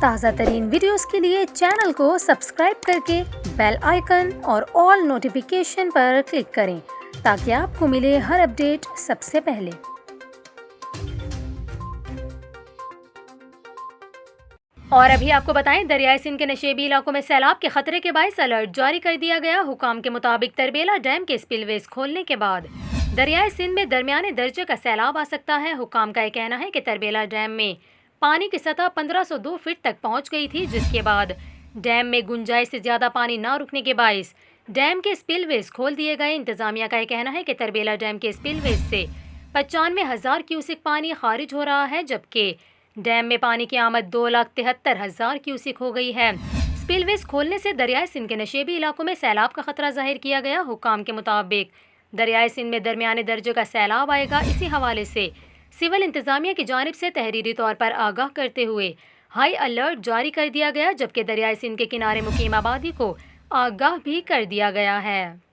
تازہ ترین ویڈیوز کے لیے چینل کو سبسکرائب کر کے بیل آئیکن اور آل نوٹیفیکیشن پر کلک کریں تاکہ آپ کو ملے ہر اپڈیٹ سب سے پہلے۔ اور ابھی آپ کو بتائیں، دریائے سندھ کے نشیبی علاقوں میں سیلاب کے خطرے کے باعث الرٹ جاری کر دیا گیا۔ حکام کے مطابق تربیلا ڈیم کے اسپل ویز کھولنے کے بعد دریائے سندھ میں درمیانے درجے کا سیلاب آ سکتا ہے۔ حکام کا یہ کہنا ہے کہ تربیلا ڈیم میں پانی کی سطح 1502 فٹ تک پہنچ گئی تھی، جس کے بعد ڈیم میں گنجائش سے زیادہ پانی نہ رکنے کے باعث ڈیم کے اسپل ویز کھول دیے گئے۔ انتظامیہ کا یہ کہنا ہے کہ تربیلا ڈیم کے اسپل ویز سے 95,000 کیوسک پانی خارج ہو رہا ہے، جبکہ ڈیم میں پانی کی آمد 2,73,000 کیوسک ہو گئی ہے۔ اسپل ویز کھولنے سے دریائے سندھ کے نشیبی علاقوں میں سیلاب کا خطرہ ظاہر کیا گیا۔ حکام کے مطابق دریائے سندھ میں درمیانے درجے کا سیلاب آئے گا۔ اسی حوالے سے سول انتظامیہ کی جانب سے تحریری طور پر آگاہ کرتے ہوئے ہائی الرٹ جاری کر دیا گیا، جبکہ دریائے سندھ کے کنارے مقیم آبادی کو آگاہ بھی کر دیا گیا ہے۔